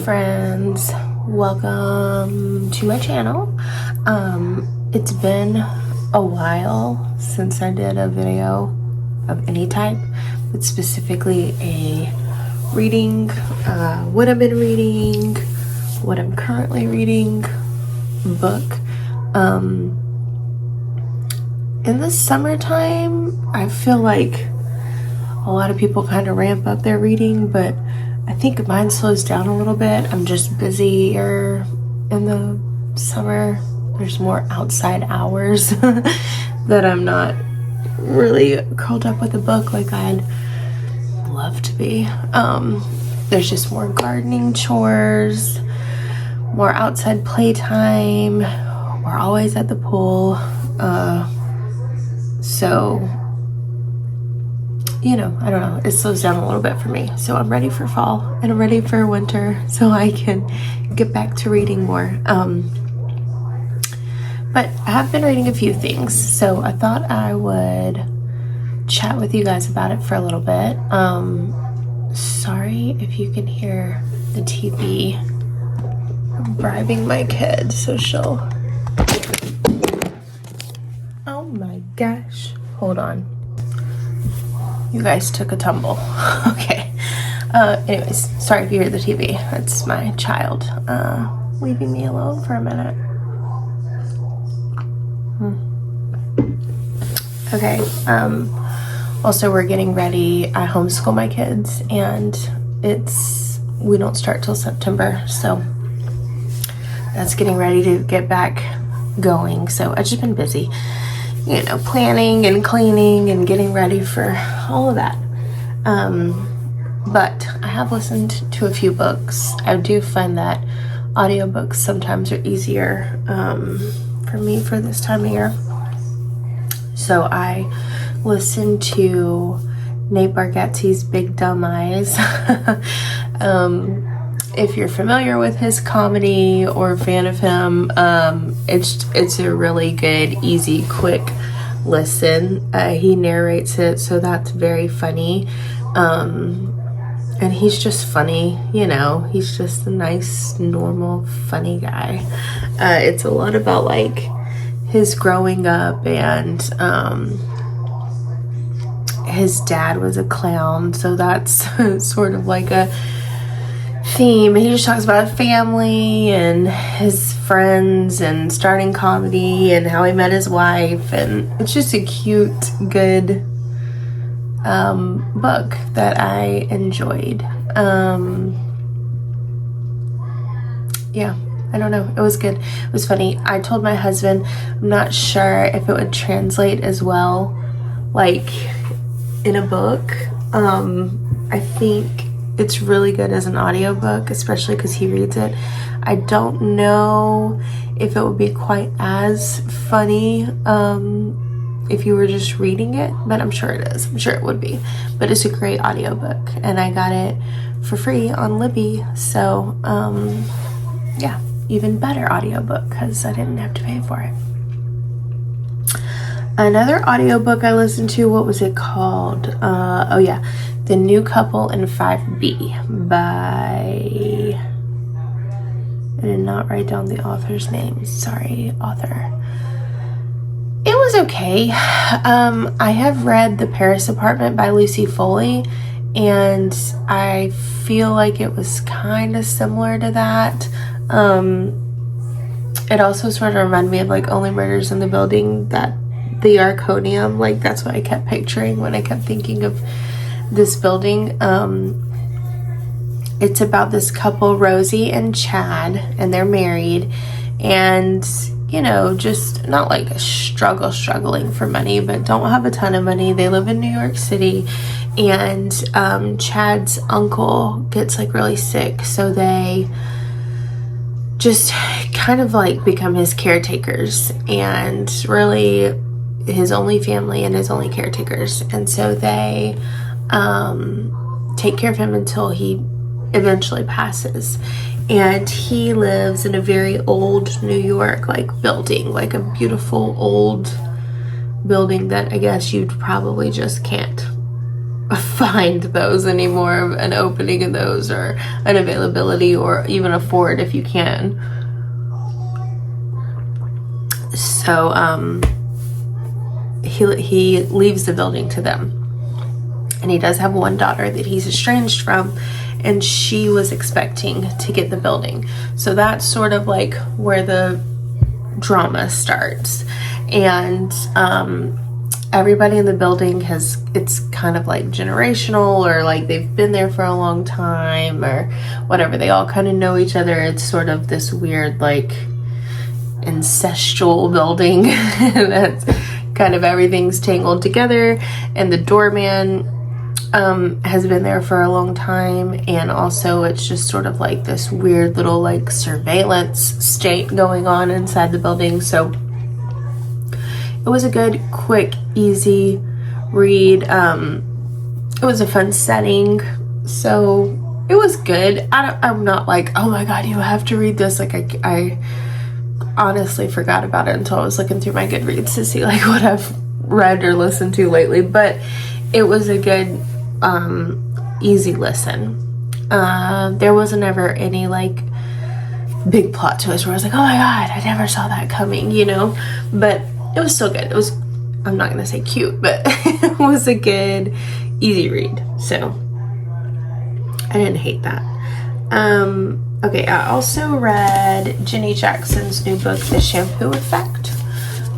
friends, welcome to my channel. It's been a while since I did a video of any type, but specifically a reading, what I've been reading, what I'm currently reading, book. In the summertime, I feel like a lot of people kind of ramp up their reading, but I think mine slows down a little bit. I'm just busier in the summer. There's more outside hours that I'm not really curled up with a book like I'd love to be. There's just more gardening chores, more outside playtime. We're always at the pool. So, you know, I don't know, it slows down a little bit for me. So I'm ready for fall and I'm ready for winter so I can get back to reading more. But I have been reading a few things, so I thought I would chat with you guys about it for a little bit. Sorry if you can hear the TV. I'm bribing my kid, so she'll... Oh my gosh. Hold on. You guys took a tumble. Okay. Anyways, sorry if you hear the TV. That's my child leaving me alone for a minute. Okay. Also, we're getting ready. I homeschool my kids, and we don't start till September, so that's getting ready to get back going. So I've just been busy, you know, planning and cleaning and getting ready for all of that. But I have listened to a few books. I do find that audiobooks sometimes are easier for me for this time of year. So I listened to Nate Bargatze's Big Dumb Eyes. If you're familiar with his comedy or a fan of him, it's a really good, easy, quick listen. He narrates it, so that's very funny. And he's just funny, you know, he's just a nice, normal, funny guy. It's a lot about like his growing up, and his dad was a clown, so that's sort of like a theme. He just talks about family and his friends and starting comedy and how he met his wife, and it's just a cute, good book that I enjoyed. Yeah, I don't know, it was good, it was funny. I told my husband I'm not sure if it would translate as well like in a book. I think it's really good as an audiobook, especially because he reads it. I don't know if it would be quite as funny if you were just reading it, but I'm sure it is. I'm sure it would be. But it's a great audiobook, and I got it for free on Libby. So, yeah, even better audiobook because I didn't have to pay for it. Another audiobook I listened to, what was it called? Oh yeah, The New Couple in 5B by... I did not write down the author's name. Sorry, author. It was okay. I have read The Paris Apartment by Lucy Foley, and I feel like it was kind of similar to that. It also sort of reminded me of like Only Murders in the Building, that the Arconium, like that's what I kept picturing when I kept thinking of this building. It's about this couple, Rosie and Chad, and they're married, and you know, just not like struggling for money, but don't have a ton of money. They live in New York City, and Chad's uncle gets like really sick, so they just kind of like become his caretakers, and really his only family and his only caretakers. And so they take care of him until he eventually passes. And he lives in a very old New York like building, like a beautiful old building that I guess you probably just can't find those anymore, an opening in those, or an availability, or even afford if you can. So he leaves the building to them, and he does have one daughter that he's estranged from, and she was expecting to get the building. So that's sort of like where the drama starts. And everybody in the building it's kind of like generational, or like they've been there for a long time, or whatever. They all kind of know each other. It's sort of this weird, like, ancestral building that's kind of, everything's tangled together. And the doorman has been there for a long time, and also it's just sort of like this weird little, like, surveillance state going on inside the building. So it was a good, quick, easy read. It was a fun setting, so it was good. I'm not like, oh my god, you have to read this. Like, I honestly forgot about it until I was looking through my Goodreads to see like what I've read or listened to lately. But it was a good, easy listen. There wasn't ever any like big plot twist where I was like, oh my god, I never saw that coming, you know. But it was still good. It was, I'm not gonna say cute, but it was a good, easy read. So I didn't hate that. Okay, I also read Jenny Jackson's new book, The Shampoo Effect.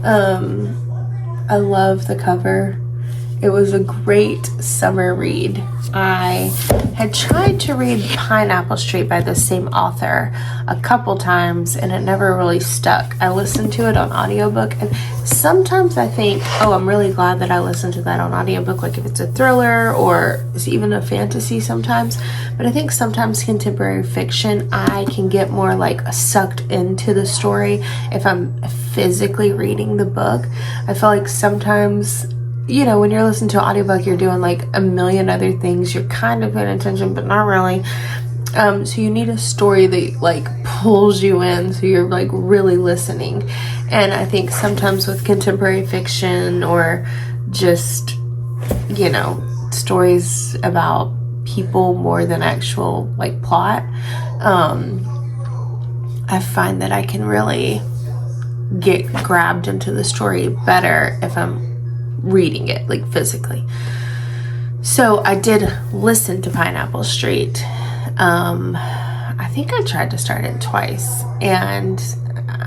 I love the cover. It was a great summer read. I had tried to read Pineapple Street by the same author a couple times, and it never really stuck. I listened to it on audiobook, and sometimes I think, oh, I'm really glad that I listened to that on audiobook, like if it's a thriller or it's even a fantasy sometimes. But I think sometimes contemporary fiction, I can get more like sucked into the story if I'm physically reading the book. I feel like sometimes, you know, when you're listening to an audiobook, you're doing like a million other things. You're kind of paying attention, but not really. So you need a story that like pulls you in, so you're like really listening. And I think sometimes with contemporary fiction, or just, you know, stories about people more than actual like plot, I find that I can really get grabbed into the story better if I'm reading it, like physically. So I did listen to Pineapple Street. I think I tried to start it twice, and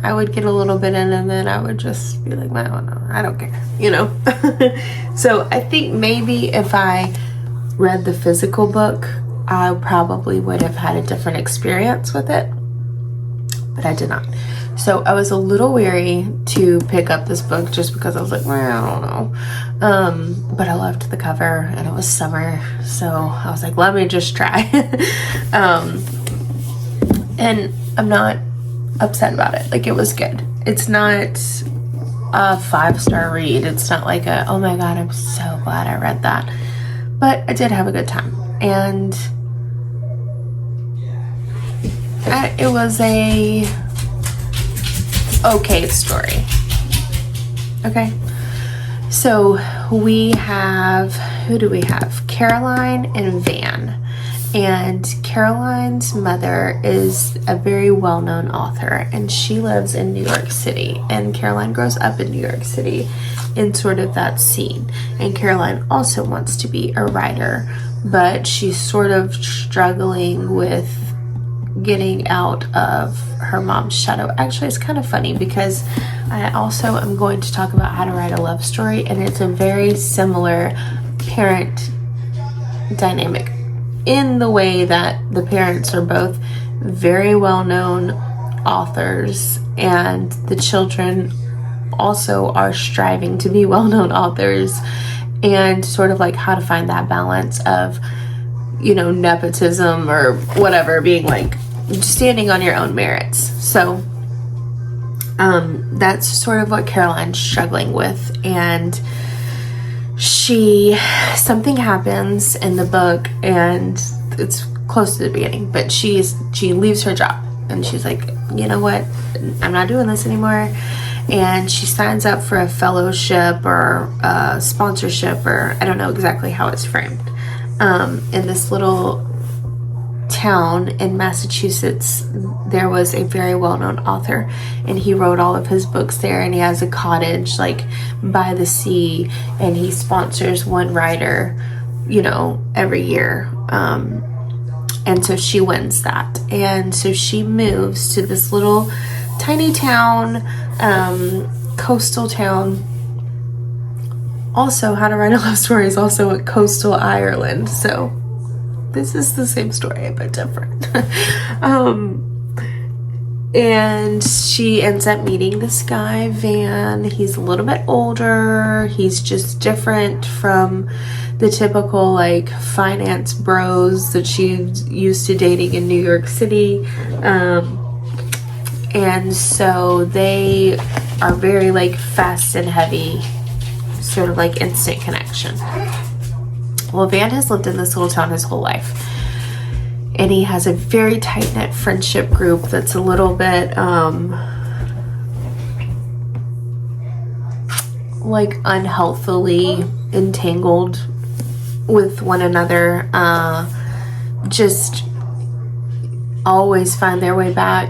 I would get a little bit in, and then I would just be like, well, I don't care, you know. So I think maybe if I read the physical book, I probably would have had a different experience with it, but I did not. So I was a little weary to pick up this book just because I was like, well, I don't know. But I loved the cover, and it was summer, so I was like, let me just try. And I'm not upset about it. Like, it was good. It's not a 5-star read. It's not like a, oh my god, I'm so glad I read that. But I did have a good time. And it was a okay story. Okay, so we have, who do we have? Caroline and Van. And Caroline's mother is a very well-known author, and she lives in New York City, and Caroline grows up in New York City in sort of that scene. And Caroline also wants to be a writer, but she's sort of struggling with getting out of her mom's shadow. Actually, it's kind of funny because I also am going to talk about how to write a love story, and it's a very similar parent dynamic in the way that the parents are both very well-known authors, and the children also are striving to be well-known authors, and sort of like how to find that balance of, you know, nepotism or whatever, being like standing on your own merits. So that's sort of what Caroline's struggling with. And something happens in the book, and it's close to the beginning, but she leaves her job, and she's like, you know what, I'm not doing this anymore. And she signs up for a fellowship or a sponsorship, or I don't know exactly how it's framed. in this little town in Massachusetts, there was a very well-known author, and he wrote all of his books there, and he has a cottage like by the sea, and he sponsors one writer, you know, every year. And so she wins that, and so she moves to this little tiny town, coastal town. Also, How to Write a Love Story is also at coastal Ireland, so this is the same story but different. And she ends up meeting this guy, Van. He's a little bit older. He's just different from the typical like finance bros that she's used to dating in New York City. And so they are very like fast and heavy, sort of like instant connection. Well, Van has lived in this little town his whole life, and he has a very tight-knit friendship group that's a little bit like unhealthily entangled with one another, just always find their way back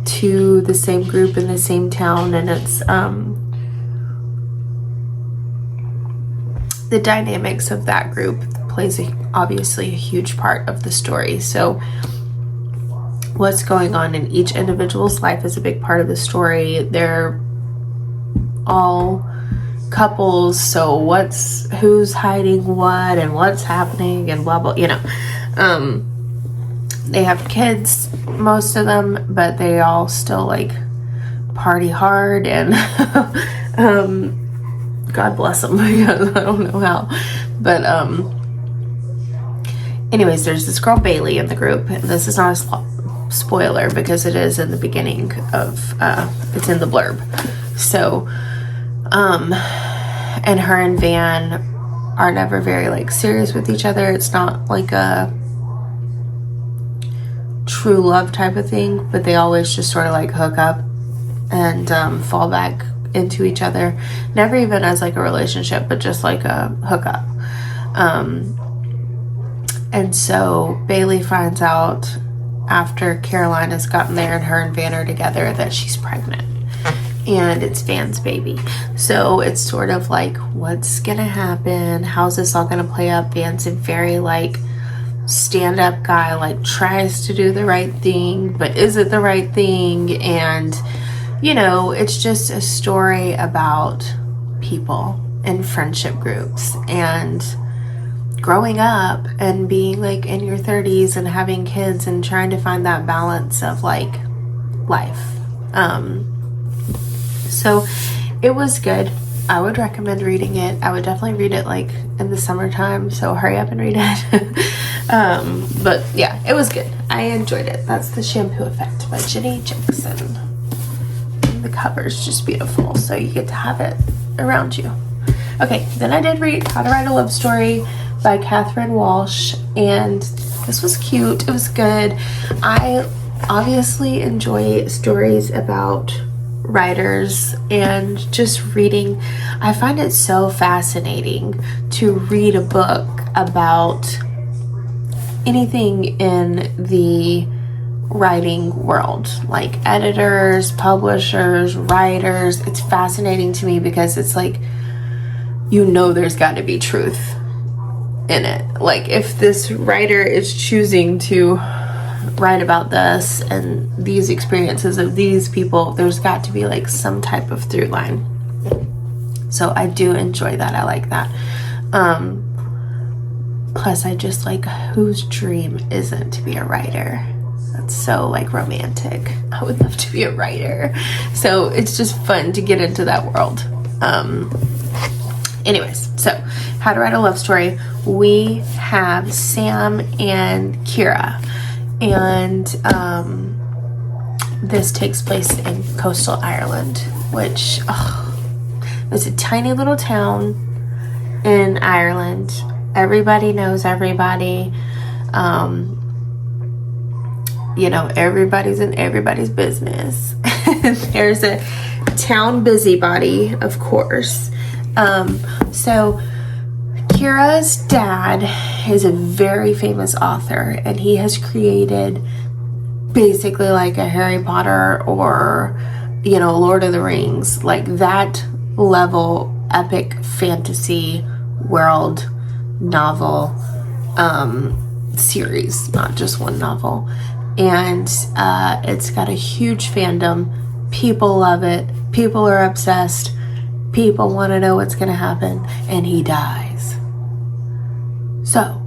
to the same group in the same town. And it's the dynamics of that group plays obviously a huge part of the story. So what's going on in each individual's life is a big part of the story. They're all couples, so who's hiding what and what's happening and blah blah, you know. They have kids, most of them, but they all still like party hard, and God bless them, because I don't know how. But anyways, there's this girl Bailey in the group. This is not a spoiler because it is in the beginning of it's in the blurb. So and her and Van are never very like serious with each other. It's not like a true love type of thing, but they always just sort of like hook up and fall back into each other. Never even as like a relationship, but just like a hookup. And so Bailey finds out after Caroline has gotten there and her and Van are together that she's pregnant, and it's Van's baby. So it's sort of like, what's gonna happen? How's this all gonna play up? Van's a very like stand-up guy, like tries to do the right thing, but is it the right thing? And you know, it's just a story about people and friendship groups and growing up and being like in your 30s and having kids and trying to find that balance of like life. So it was good. I would recommend reading it. I would definitely read it like in the summertime, so hurry up and read it. But yeah, it was good. I enjoyed it. That's The Shampoo Effect by Jenny Jackson. The cover's just beautiful, so you get to have it around you. Okay, then I did read How to Write a Love Story by Catherine Walsh, and this was cute. It was good. I obviously enjoy stories about writers and just reading. I find it so fascinating to read a book about anything in the writing world, like editors, publishers, writers. It's fascinating to me because it's like, you know, there's got to be truth in it. Like if this writer is choosing to write about this and these experiences of these people, there's got to be like some type of through line. So I do enjoy that. I like that. Plus I just like, whose dream isn't to be a writer? That's so like romantic. I would love to be a writer. So it's just fun to get into that world. Anyways, so How to Write a Love Story. We have Sam and Kira, and this takes place in coastal Ireland, which it's a tiny little town in Ireland. Everybody knows everybody. You know, everybody's in everybody's business. There's a town busybody, of course. So Kira's dad is a very famous author, and he has created basically like a Harry Potter or, you know, Lord of the Rings, like that level epic fantasy world novel series, not just one novel. And it's got a huge fandom. People love it. People are obsessed. People want to know what's going to happen. And he dies. So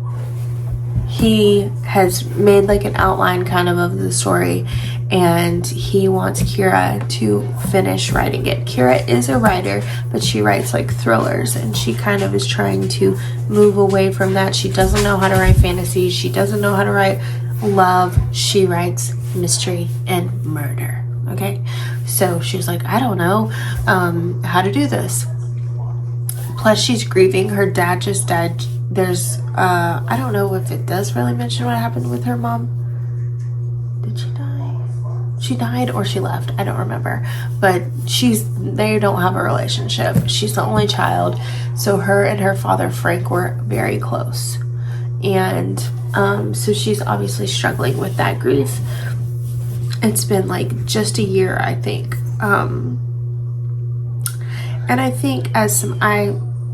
he has made like an outline kind of the story, and he wants Kira to finish writing it. Kira is a writer, but she writes like thrillers, and she kind of is trying to move away from that. She doesn't know how to write fantasy. She doesn't know how to write love. She writes mystery and murder. Okay, so she's like, I don't know how to do this. Plus she's grieving. Her dad just died. There's I don't know if it does really mention what happened with her mom. Did she die? She died or she left, I don't remember. But they don't have a relationship. She's the only child, so her and her father Frank were very close. And so she's obviously struggling with that grief. It's been like just a year, I think. And I think I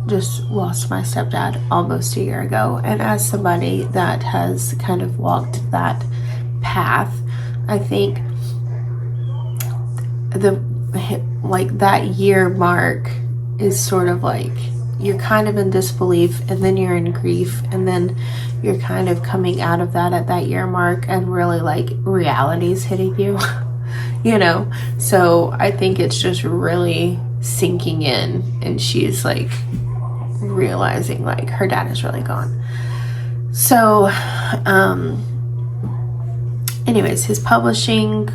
just lost my stepdad almost a year ago, and as somebody that has kind of walked that path, I think that year mark is sort of like you're kind of in disbelief, and then you're in grief, and then you're kind of coming out of that at that year mark, and really like reality's hitting you. You know, so I think it's just really sinking in, and she's like realizing like her dad is really gone. So anyways, his publishing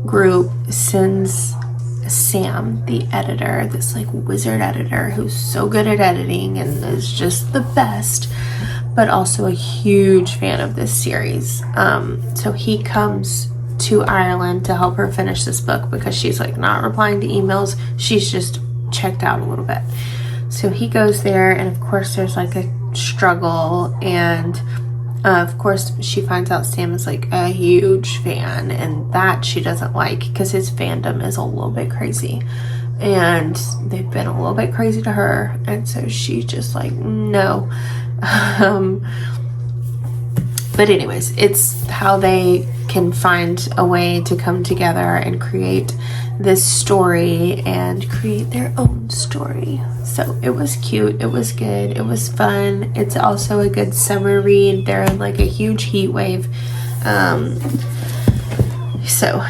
group sends Sam, the editor, this like wizard editor who's so good at editing and is just the best, but also a huge fan of this series. So he comes to Ireland to help her finish this book because she's like not replying to emails. She's just checked out a little bit. So he goes there, and of course there's like a struggle, and of course she finds out Sam is like a huge fan, and that she doesn't like because his fandom is a little bit crazy, and they've been a little bit crazy to her, and so she's just like no. But anyways, it's how they can find a way to come together and create this story and create their own story. So it was cute, it was good, it was fun. It's also a good summer read. They're in like a huge heat wave. So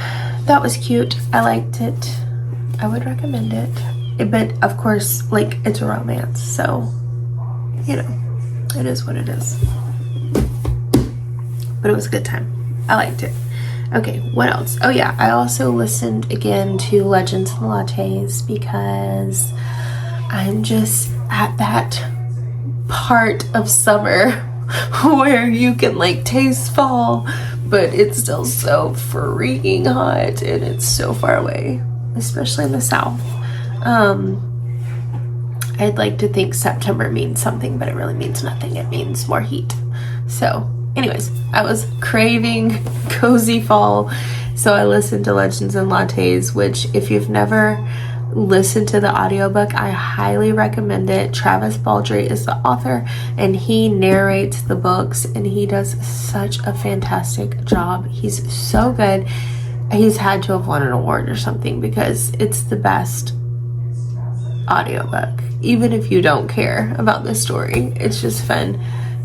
that was cute. I liked it. I would recommend it. But of course, like, it's a romance, so you know, it is what it is. But it was a good time. I liked it. Okay, what else? Oh yeah, I also listened again to Legends and Lattes because I'm just at that part of summer where you can like taste fall, but it's still so freaking hot and it's so far away, especially in the South. I'd like to think September means something, but it really means nothing. It means more heat. So anyways, I was craving cozy fall, so I listened to Legends and Lattes, which if you've never listened to the audiobook, I highly recommend it. Travis Baldree is the author, and he narrates the books, and he does such a fantastic job. He's so good. He's had to have won an award or something because it's the best audiobook. Even if you don't care about the story, it's just fun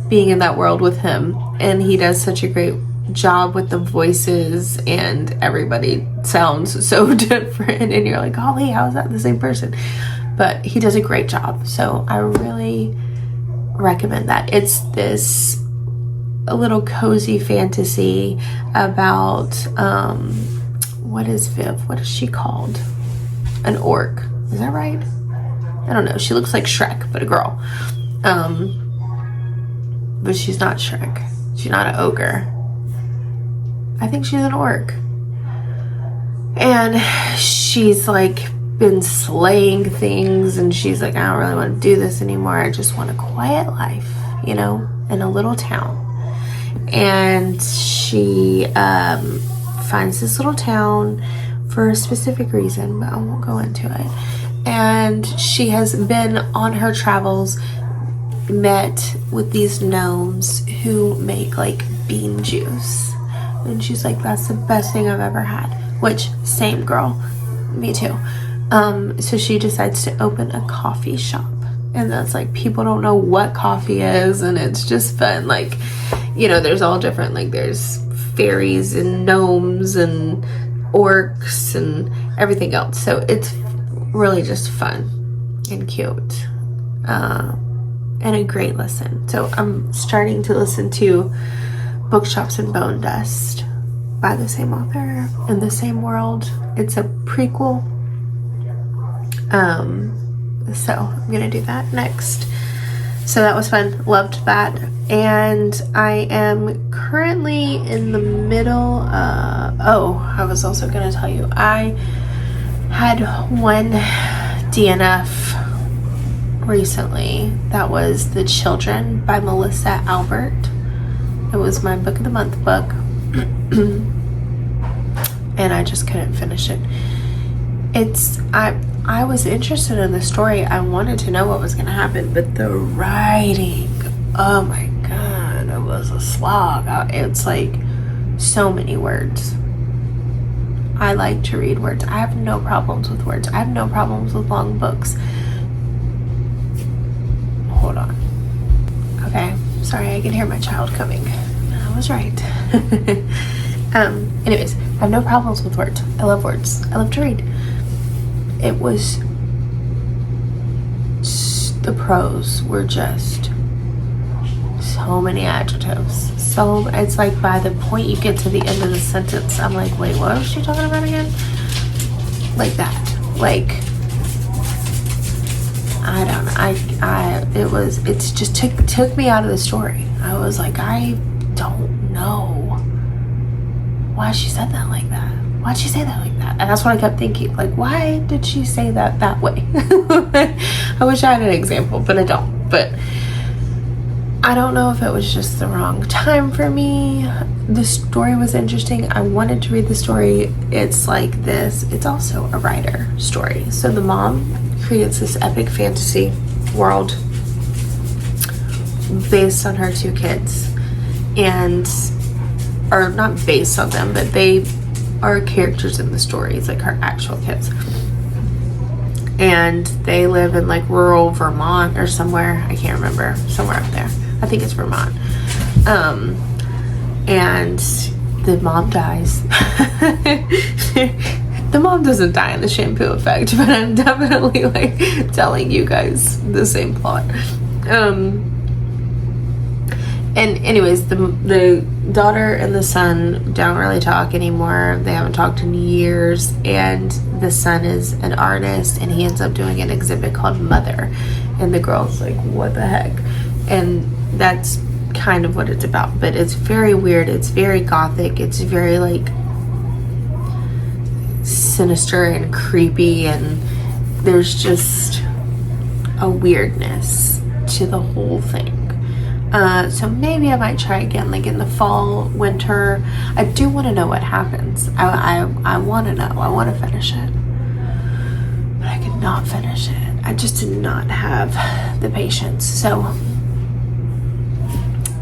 being in that world with him, and he does such a great job with the voices, and everybody sounds so different, and you're like, golly, how is that the same person? But he does a great job, so I really recommend that. It's this a little cozy fantasy about what is Viv? What is she called? An orc. Is that right? I don't know. She looks like Shrek, but a girl. But she's not Shrek. She's not an ogre. I think she's an orc. And she's like been slaying things, and she's like, I don't really want to do this anymore. I just want a quiet life, you know, in a little town. And she finds this little town for a specific reason, but I won't go into it. And she has been on her travels, met with these gnomes who make like bean juice, and she's like, that's the best thing I've ever had. Which, same girl, me too. So she decides to open a coffee shop, and that's like, people don't know what coffee is, and it's just fun. Like, you know, there's all different, like there's fairies and gnomes and orcs and everything else, so it's really just fun and cute, and a great listen. So I'm starting to listen to Bookshops and Bone Dust by the same author in the same world. It's a prequel. So I'm gonna do that next. So that was fun. Loved that. And I am currently in the middle. I was also gonna tell you, I had one DNF recently. That was The Children by Melissa Albert. It was my book of the month book. And I just couldn't finish it. I was interested in the story. I wanted to know what was going to happen, but the writing, oh my god, it was a slog. It's like so many words. I like to read words. I have no problems with words. I have no problems with long books. Hold on. Okay, sorry, I can hear my child coming. I was right. Anyways, I have no problems with words. I love words. I love to read. It was, the prose were just so many adjectives. So it's like by the point you get to the end of the sentence, I'm like, wait, what was she talking about again? Like that. Like, I don't know. It just took me out of the story. I was like, I don't know why she said that like that. Why'd she say that like that? And that's what I kept thinking. Like, why did she say that way? I wish I had an example, but I don't. But I don't know if it was just the wrong time for me. The story was interesting. I wanted to read the story. It's like this. It's also a writer story. So the mom creates this epic fantasy world based on her two kids. And, or not based on them, but they are characters in the story. It's like her actual kids. And they live in like rural Vermont or somewhere. I can't remember. Somewhere up there. I think it's Vermont. And the mom dies. The mom doesn't die in The Shampoo Effect, but I'm definitely like telling you guys the same plot. And anyways, the daughter and the son don't really talk anymore. They haven't talked in years. And the son is an artist, and he ends up doing an exhibit called Mother. And the girl's like, what the heck? And that's kind of what it's about. But it's very weird. It's very gothic. It's very like sinister and creepy. And there's just a weirdness to the whole thing. So maybe I might try again, like in the fall, winter. I do want to know what happens. I want to know. I want to finish it. But I could not finish it. I just did not have the patience. So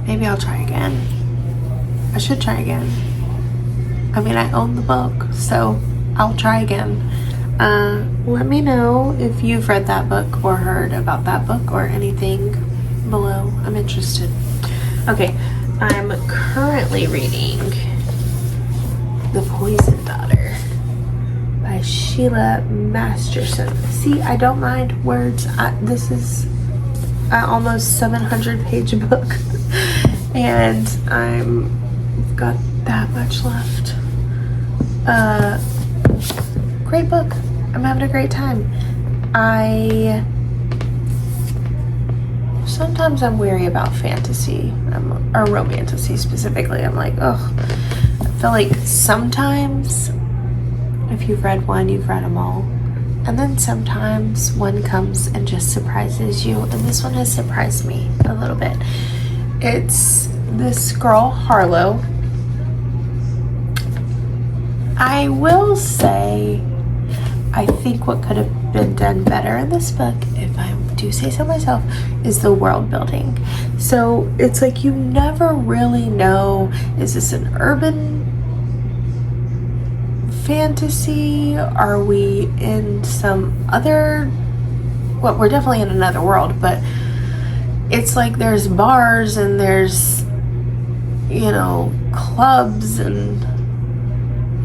maybe I'll try again. I should try again. I mean, I own the book, so I'll try again. Let me know if you've read that book or heard about that book or anything below. I'm interested. Okay, I'm currently reading The Poison Daughter by Sheila Masterson. See, I don't mind words. This is an almost 700-page book, and I've got that much left. Great book. I'm having a great time. Sometimes I'm weary about fantasy, or romantasy specifically. I'm like, ugh. I feel like sometimes, if you've read one, you've read them all. And then sometimes one comes and just surprises you, and this one has surprised me a little bit. It's this girl, Harlow. I will say, I think what could have been done better in this book, if I do say so myself, is the world building. So it's like you never really know, is this an urban fantasy? Are we in some other, well, we're definitely in another world, but it's like there's bars and there's, you know, clubs, and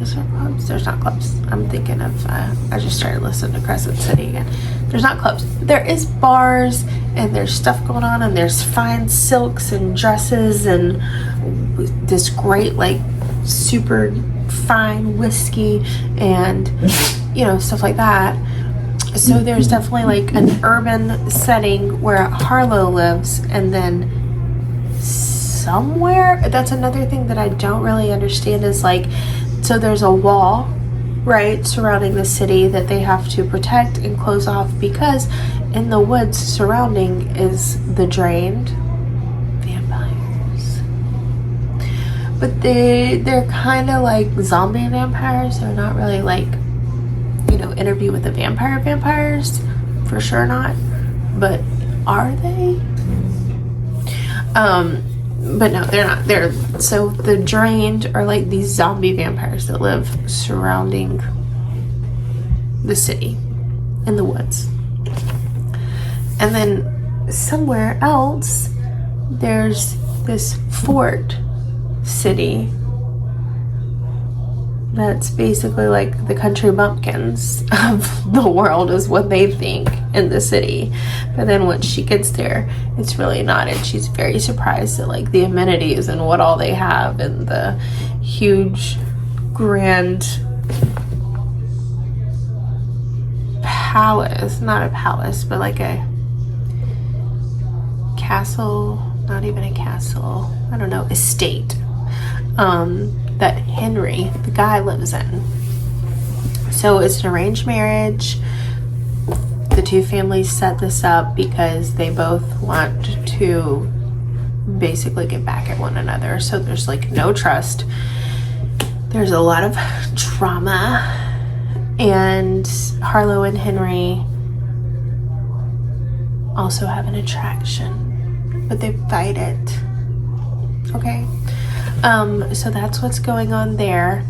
is there clubs? There's not clubs. I'm thinking of, I just started listening to Crescent City again. There's not clubs. There is bars, and there's stuff going on, and there's fine silks and dresses and this great, like, super fine whiskey and, you know, stuff like that. So there's definitely like an urban setting where Harlow lives, and then somewhere, that's another thing that I don't really understand, is like, so there's a wall, right, surrounding the city that they have to protect and close off, because in the woods surrounding is the drained vampires. But they're kind of like zombie vampires. They're not really like, you know, Interview with the Vampire vampires, for sure not. But are they? But no, they're not. So the drained are like these zombie vampires that live surrounding the city in the woods. And then somewhere else, there's this fort city that's basically like the country bumpkins of the world, is what they think in the city. But then once she gets there, it's really not, and she's very surprised at like the amenities and what all they have, and the huge grand palace, not a palace, but like a castle, not even a castle, I don't know, estate, that Henry, the guy, lives in. So it's an arranged marriage. The two families set this up because they both want to basically get back at one another. So there's like no trust. There's a lot of trauma. And Harlow and Henry also have an attraction, but they fight it. Okay? So that's what's going on there.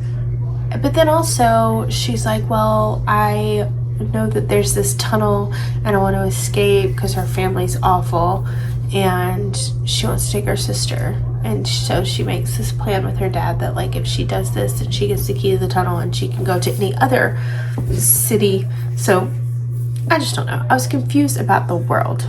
But then also she's like, well, I know that there's this tunnel and I want to escape because her family's awful, and she wants to take her sister. And so she makes this plan with her dad that like if she does this, then she gets the key to the tunnel and she can go to any other city. So I just don't know. I was confused about the world.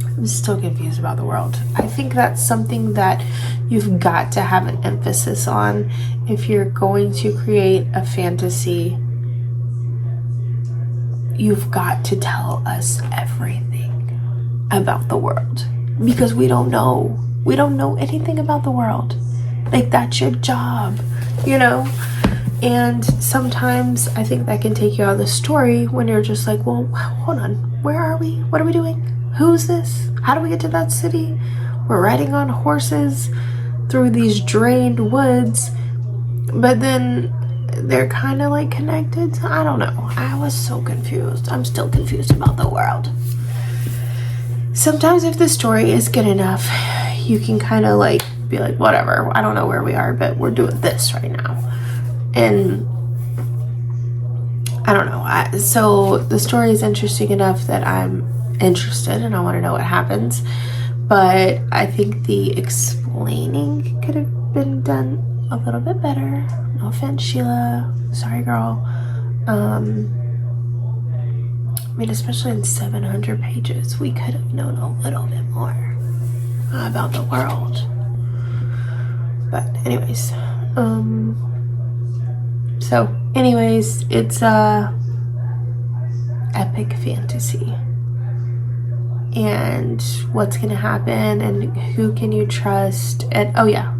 I'm still confused about the world. I think that's something that you've got to have an emphasis on if you're going to create a fantasy. You've got to tell us everything about the world, because we don't know. We don't know anything about the world. Like, that's your job, you know? And sometimes I think that can take you out of the story when you're just like, well, hold on. Where are we? What are we doing? Who's this? How do we get to that city? We're riding on horses through these drained woods, but then they're kind of like connected. I don't know. I was so confused. I'm still confused about the world. Sometimes if the story is good enough, you can kind of like be like, whatever, I don't know where we are, but we're doing this right now. And I don't know. So the story is interesting enough that I'm interested and I want to know what happens. But I think the explaining could have been done a little bit better. No offense, Sheila. Sorry, girl. I mean, especially in 700 pages, we could have known a little bit more about the world. But anyways, so anyways, it's epic fantasy. And what's gonna happen and who can you trust? And oh yeah,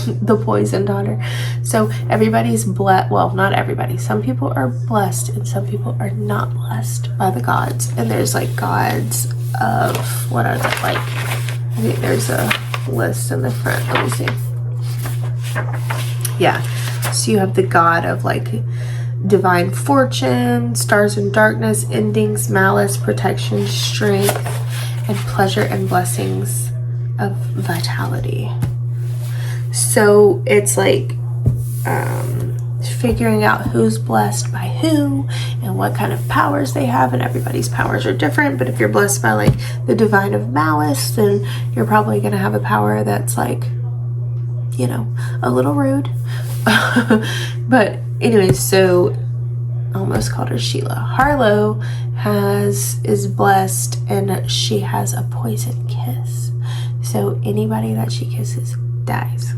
the poison daughter. So everybody's blessed. Well, not everybody. Some people are blessed and some people are not blessed by the gods. And there's like gods of, what are they like? I think there's a list in the front. Let me see. Yeah. So you have the god of like divine fortune, stars and darkness, endings, malice, protection, strength, and pleasure and blessings of vitality. So it's like figuring out who's blessed by who and what kind of powers they have, and everybody's powers are different. But if you're blessed by like the divine of malice, then you're probably going to have a power that's like, you know, a little rude. But anyways, so I almost called her Sheila. Harlow is blessed and she has a poison kiss. So anybody that she kisses dies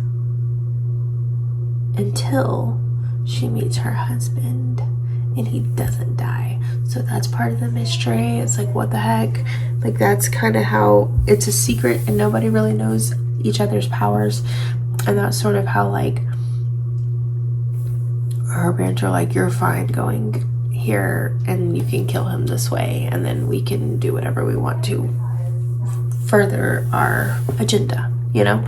until she meets her husband and he doesn't die. So that's part of the mystery. It's like, what the heck? Like, that's kind of how it's a secret and nobody really knows each other's powers. And that's sort of how like her parents are like, you're fine going here and you can kill him this way and then we can do whatever we want to further our agenda, you know?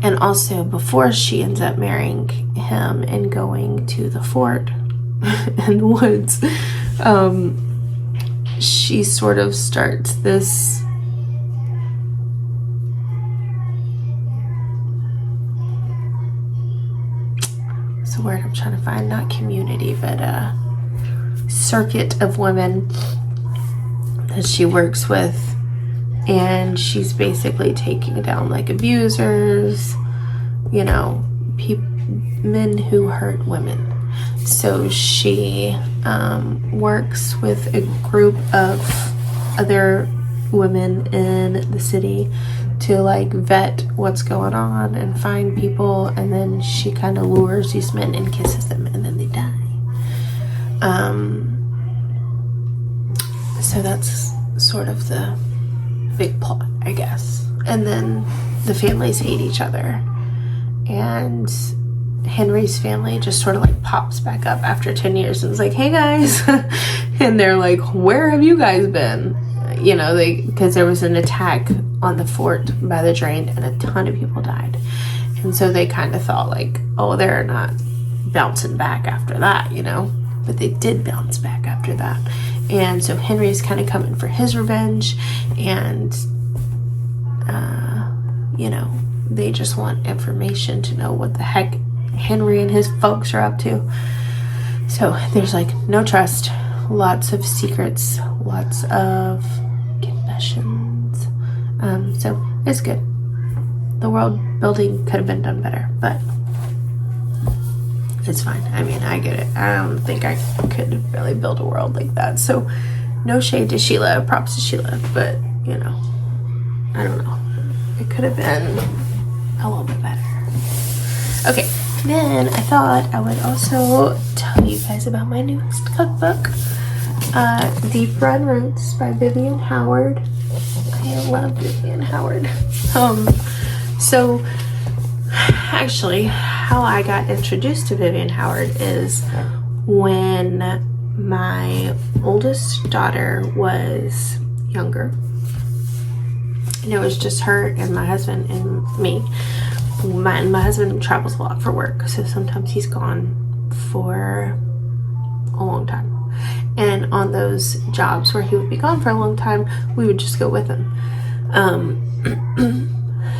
And also before she ends up marrying him and going to the fort in the woods, she sort of starts this word I'm trying to find, not community, but a circuit of women that she works with, and she's basically taking down like abusers, you know, men who hurt women. So she works with a group of other women in the city to like vet what's going on and find people, and then she kind of lures these men and kisses them and then they die. So that's sort of the big plot, I guess. And then the families hate each other, and Henry's family just sort of like pops back up after 10 years and is like, hey guys. And they're like, where have you guys been? You know, because there was an attack on the fort by the drain and a ton of people died. And so they kind of thought like, oh, they're not bouncing back after that, you know, but they did bounce back after that. And so Henry's kind of coming for his revenge, and you know, they just want information to know what the heck Henry and his folks are up to. So there's like no trust, lots of secrets, lots of confessions. So it's good. The world building could have been done better, but it's fine. I mean, I get it. I don't think I could really build a world like that. So no shade to Sheila, props to Sheila, but you know, I don't know. It could have been a little bit better. Okay, then I thought I would also tell you guys about my newest cookbook, Deep Run Roots by Vivian Howard. I love Vivian Howard. So actually, how I got introduced to Vivian Howard is when my oldest daughter was younger, and it was just her and my husband and me. My husband travels a lot for work, so sometimes he's gone for a long time. And on those jobs where he would be gone for a long time, we would just go with him.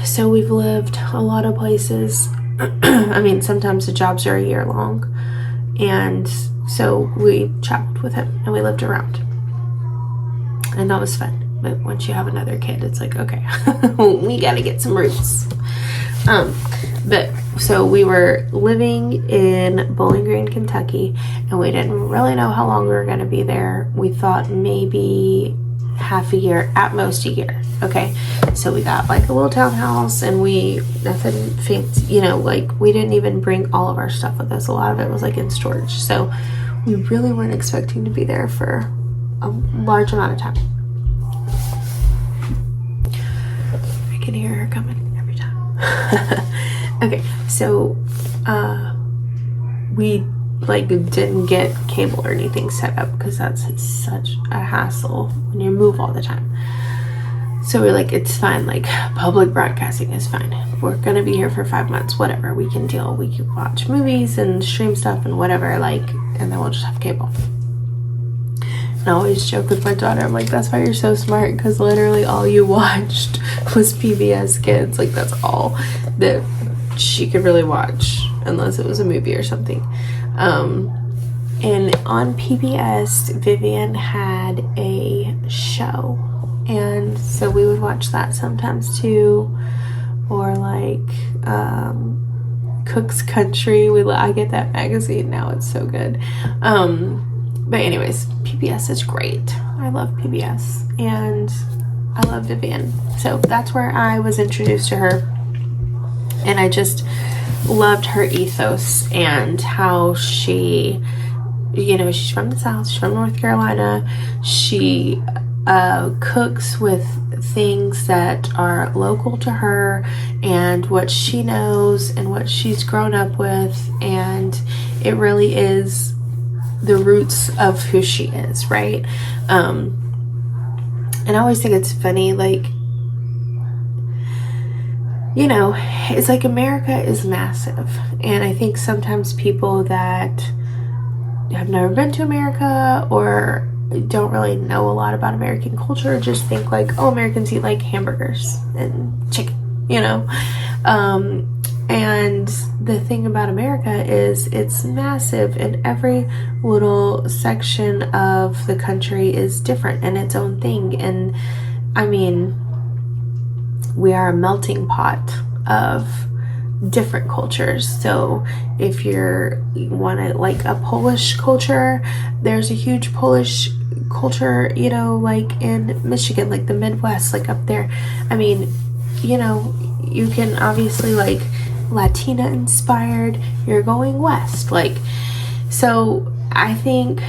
So we've lived a lot of places. I mean, sometimes the jobs are a year long. And so we traveled with him and we lived around. And that was fun. But once you have another kid, it's like, okay, we gotta get some roots. But so we were living in Bowling Green, Kentucky, and we didn't really know how long we were gonna be there. We thought maybe half a year, at most a year. Okay, so we got like a little townhouse, and nothing fancy, you know, like we didn't even bring all of our stuff with us. A lot of it was like in storage, so we really weren't expecting to be there for a large amount of time. I can hear her coming every time. Okay, so we like didn't get cable or anything set up because that's such a hassle when you move all the time. So we're like, it's fine, like public broadcasting is fine. We're gonna be here for 5 months, whatever, we can deal. We can watch movies and stream stuff and whatever, like, and then we'll just have cable. And I always joke with my daughter, I'm like, that's why you're so smart, because literally all you watched was PBS Kids. Like, that's all that she could really watch, unless it was a movie or something. And on PBS, Vivian had a show, and so we would watch that sometimes too, or like Cook's Country. I get that magazine now, it's so good. But anyways, PBS is great. I love PBS, and I love Vivian. So that's where I was introduced to her, and I just loved her ethos and how she, you know, she's from the South, she's from North Carolina. She cooks with things that are local to her and what she knows and what she's grown up with, and it really is the roots of who she is, right? And I always think it's funny, like, you know, it's like America is massive, and I think sometimes people that have never been to America or don't really know a lot about American culture just think like, oh, Americans eat like hamburgers and chicken, you know? And the thing about America is it's massive, and every little section of the country is different and its own thing. And I mean, we are a melting pot of different cultures. So if you want to like a Polish culture, there's a huge Polish culture, you know, like in Michigan, like the Midwest, like up there. I mean, you know, you can obviously like Latina inspired, you're going west, like, so I think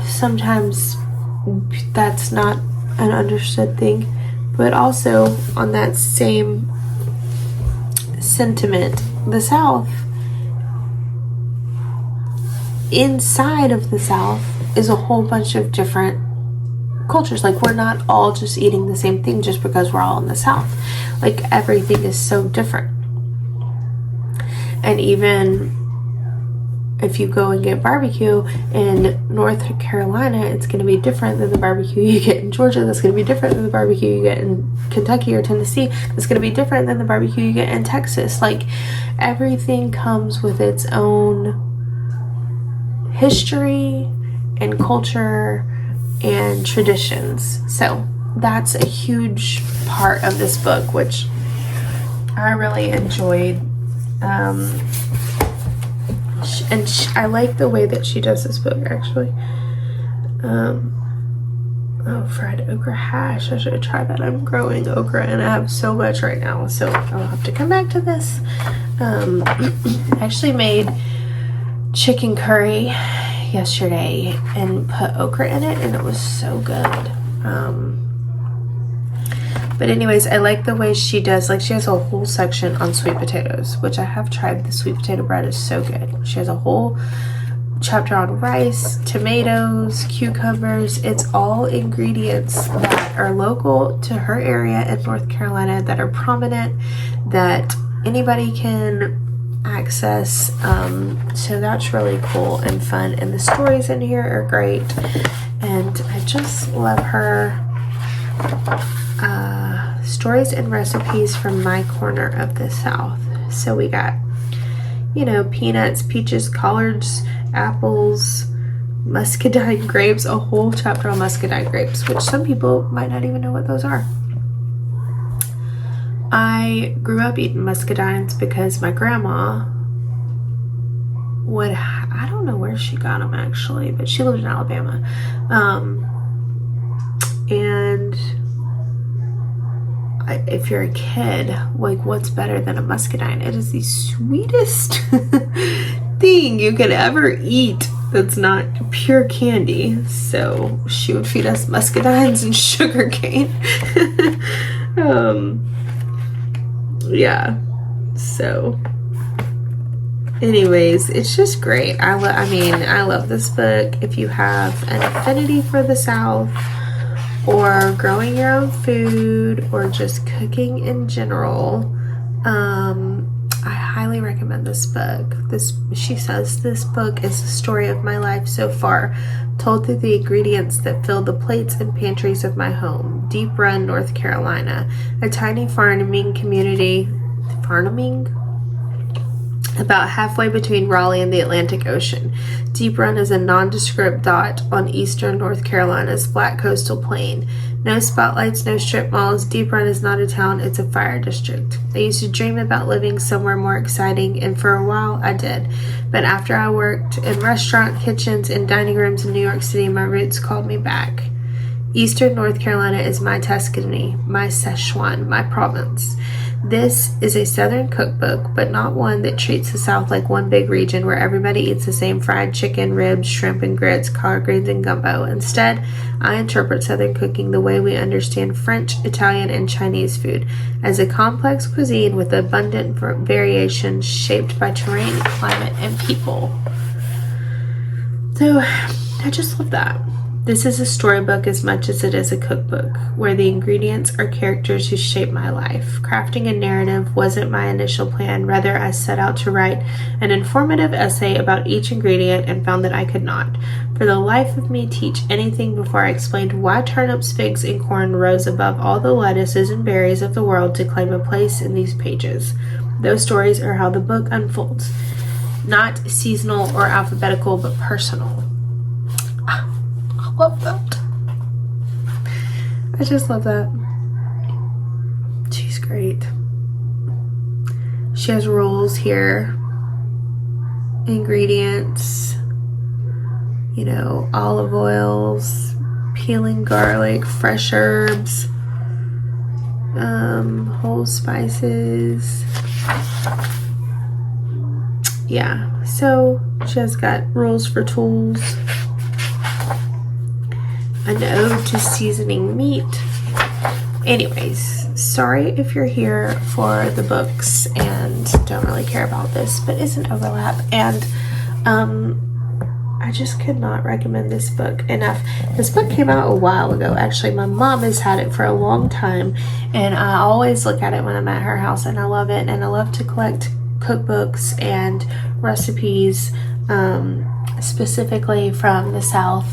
sometimes that's not an understood thing. But also on that same sentiment, the South, inside of the South is a whole bunch of different cultures. Like, we're not all just eating the same thing just because we're all in the South. Like, everything is so different. And even if you go and get barbecue in North Carolina, it's going to be different than the barbecue you get in Georgia. That's going to be different than the barbecue you get in Kentucky or Tennessee. It's going to be different than the barbecue you get in Texas. Like, everything comes with its own history and culture and traditions. So that's a huge part of this book, which I really enjoyed. And I like the way that she does this book, actually. Oh, fried okra hash. I should try that. I'm growing okra and I have so much right now, so I'll have to come back to this. I actually made chicken curry yesterday and put okra in it, and it was so good. But anyways, I like the way she does, like, she has a whole section on sweet potatoes, which I have tried. The sweet potato bread is so good. She has a whole chapter on rice, tomatoes, cucumbers. It's all ingredients that are local to her area in North Carolina, that are prominent, that anybody can access. So that's really cool and fun. And the stories in here are great. And I just love her stories and recipes from my corner of the South. So we got, you know, peanuts, peaches, collards, apples, muscadine grapes, a whole chapter on muscadine grapes, which some people might not even know what those are. I grew up eating muscadines because my grandma would, I don't know where she got them actually, but she lived in Alabama. And if you're a kid, like, what's better than a muscadine? It is the sweetest thing you could ever eat that's not pure candy. So she would feed us muscadines and sugar cane. Yeah. So anyways, it's just great. I love this book. If you have an affinity for the South, or growing your own food, or just cooking in general, I highly recommend this book. She says this book is the story of my life so far, told through the ingredients that fill the plates and pantries of my home, Deep Run, North Carolina, a tiny farming community, about halfway between Raleigh and the Atlantic Ocean. Deep Run is a nondescript dot on eastern North Carolina's flat coastal plain. No spotlights, no strip malls. Deep Run is not a town, it's a fire district. I used to dream about living somewhere more exciting, and for a while I did. But after I worked in restaurant kitchens and dining rooms in New York City, my roots called me back. Eastern North Carolina is my Tuscany, my Szechuan, my province. This is a Southern cookbook, but not one that treats the South like one big region where everybody eats the same fried chicken, ribs, shrimp and grits, collard greens and gumbo. Instead, I interpret Southern cooking the way we understand French, Italian, and Chinese food, as a complex cuisine with abundant variations shaped by terrain, climate, and people. So, I just love that. This is a storybook as much as it is a cookbook, where the ingredients are characters who shape my life. Crafting a narrative wasn't my initial plan. Rather, I set out to write an informative essay about each ingredient and found that I could not, for the life of me, teach anything before I explained why turnips, figs, and corn rose above all the lettuces and berries of the world to claim a place in these pages. Those stories are how the book unfolds. Not seasonal or alphabetical, but personal. Love that. I just love that. She's great. She has rules here. Ingredients. You know, olive oils, peeling garlic, fresh herbs, whole spices. Yeah, so she has got rules for tools. An ode to seasoning meat. Anyways, sorry if you're here for the books and don't really care about this, but it's an overlap, and I just could not recommend this book enough. This book came out a while ago. Actually, my mom has had it for a long time, and I always look at it when I'm at her house, and I love it, and I love to collect cookbooks and recipes, specifically from the South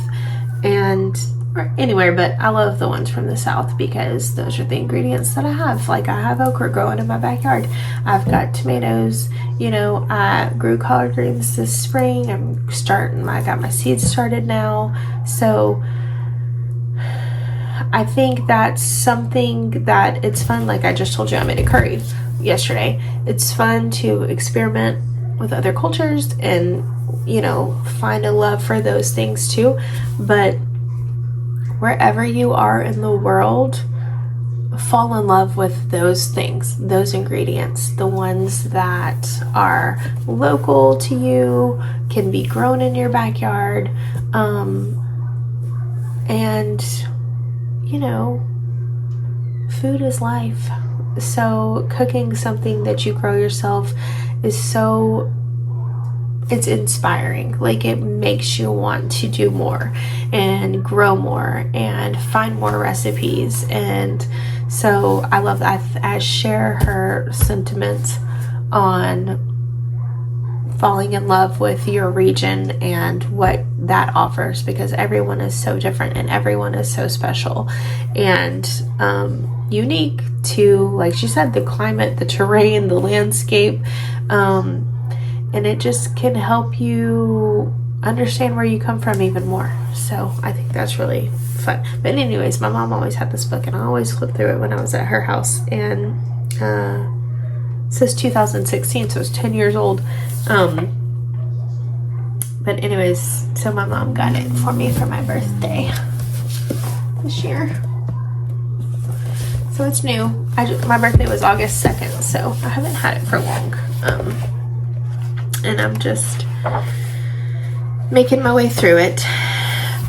and anywhere, but I love the ones from the South because those are the ingredients that I have. Like, I have okra growing in my backyard. I've got tomatoes. You know, I grew collard greens this spring. I got my seeds started now. So I think that's something that it's fun. Like I just told you, I made a curry yesterday. It's fun to experiment with other cultures and, you know, find a love for those things too. But wherever you are in the world, fall in love with those things, those ingredients, the ones that are local to you, can be grown in your backyard, and, you know, food is life. So cooking something that you grow yourself is it's inspiring. Like, it makes you want to do more and grow more and find more recipes. And so I love that. I share her sentiments on falling in love with your region and what that offers, because everyone is so different and everyone is so special and unique to, like she said, the climate, the terrain, the landscape, and it just can help you understand where you come from even more. So I think that's really fun. But anyways, my mom always had this book, and I always flipped through it when I was at her house. And it says 2016, so it's 10 years old. But anyways, so my mom got it for me for my birthday this year. So it's new. My birthday was August 2nd, so I haven't had it for long. And I'm just making my way through it.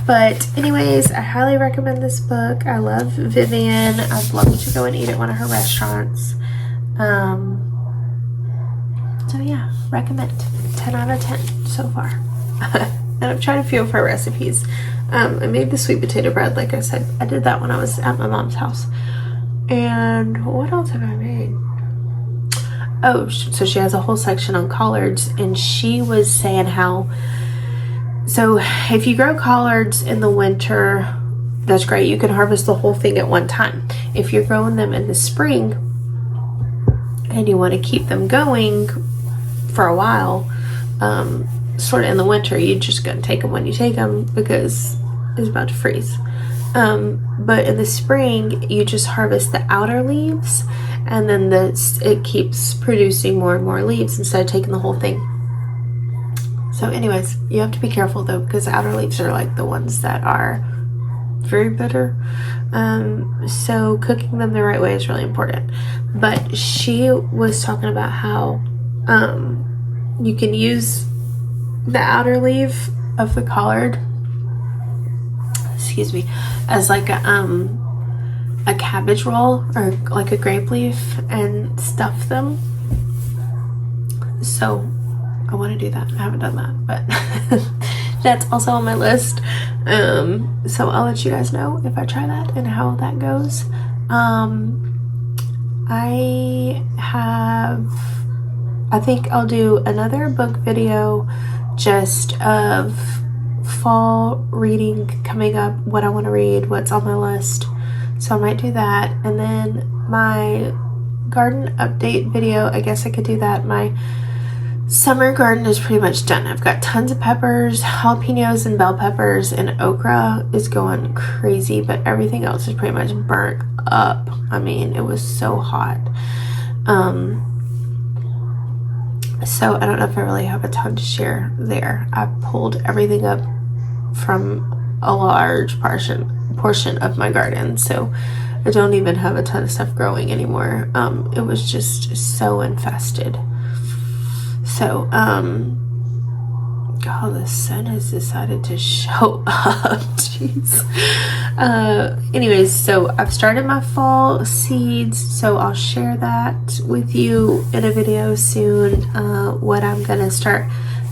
But anyways, I highly recommend this book. I love Vivian. I'd love to go and eat at one of her restaurants. So yeah, recommend. 10 out of 10 so far. And I've tried a few of her recipes. I made the sweet potato bread, like I said. I did that when I was at my mom's house. And what else have I made? Oh, so she has a whole section on collards, and she was saying how, so if you grow collards in the winter, that's great. You can harvest the whole thing at one time. If you're growing them in the spring and you want to keep them going for a while, sort of in the winter, you're just going to take them when you take them because it's about to freeze. But in the spring, you just harvest the outer leaves, and then it keeps producing more and more leaves instead of taking the whole thing. So anyways, you have to be careful though, because the outer leaves are like the ones that are very bitter. So cooking them the right way is really important. But she was talking about how you can use the outer leaf of the collard, excuse me, as like a cabbage roll or like a grape leaf and stuff them. So I want to do that. I haven't done that, but that's also on my list. So I'll let you guys know if I try that and how that goes. I think I'll do another book video just of fall reading coming up, what I want to read, what's on my list. So I might do that. And then my garden update video, I guess I could do that. My summer garden is pretty much done. I've got tons of peppers, jalapenos and bell peppers, and okra is going crazy, but everything else is pretty much burnt up. I mean, it was so hot. So I don't know if I really have a ton to share there. I pulled everything up from a large portion of my garden, so I don't even have a ton of stuff growing anymore. It was just so infested. So, God, the sun has decided to show up. Jeez. Anyways, so I've started my fall seeds, so I'll share that with you in a video soon. What I'm gonna start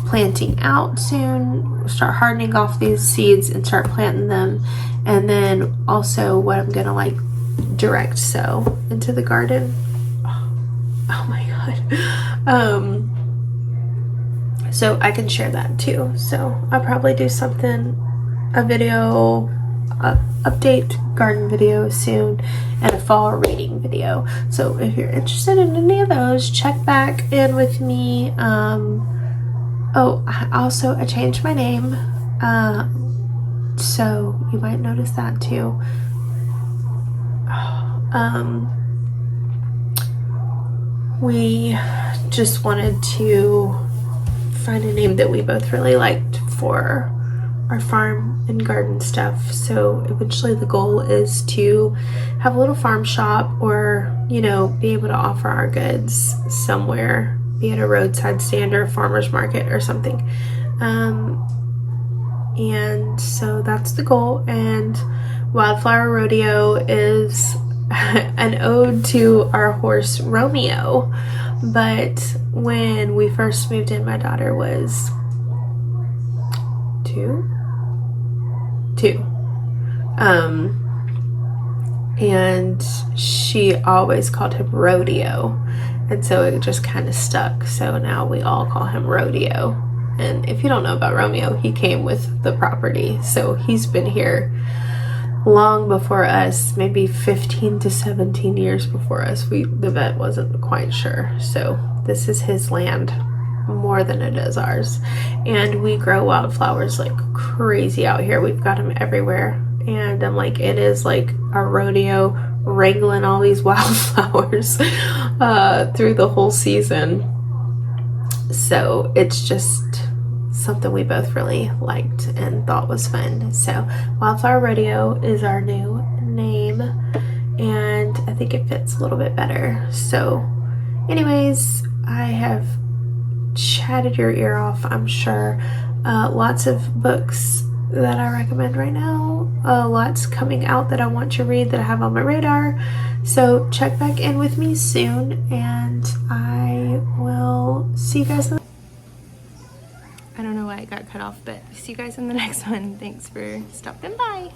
planting out soon, start hardening off these seeds and start planting them, and then also what I'm gonna like direct sow into the garden. Oh my God. So I can share that too. So I'll probably do a video update garden video soon, and a fall reading video. So if you're interested in any of those, check back in with me. Oh, I changed my name, so you might notice that too. We just wanted to find a name that we both really liked for our farm and garden stuff. So eventually the goal is to have a little farm shop, or, you know, be able to offer our goods somewhere, be it a roadside stand or a farmer's market or something. And so that's the goal. And Wildflower Rodeo is an ode to our horse Romeo. But when we first moved in, my daughter was two. And she always called him Rodeo. And so it just kind of stuck. So now we all call him Rodeo. And if you don't know about Romeo, he came with the property. So he's been here long before us, maybe 15 to 17 years before us. The vet wasn't quite sure. So this is his land more than it is ours. And we grow wildflowers like crazy out here. We've got them everywhere. And I'm like, it is like a rodeo wrangling all these wildflowers through the whole season. So it's just something we both really liked and thought was fun. So Wildflower Rodeo is our new name, and I think it fits a little bit better. So anyways, I have chatted your ear off, I'm sure. Lots of books that I recommend right now, lots coming out that I want to read that I have on my radar. So check back in with me soon, and I will see you guys in I don't know why it got cut off, but see you guys in the next one. Thanks for stopping by.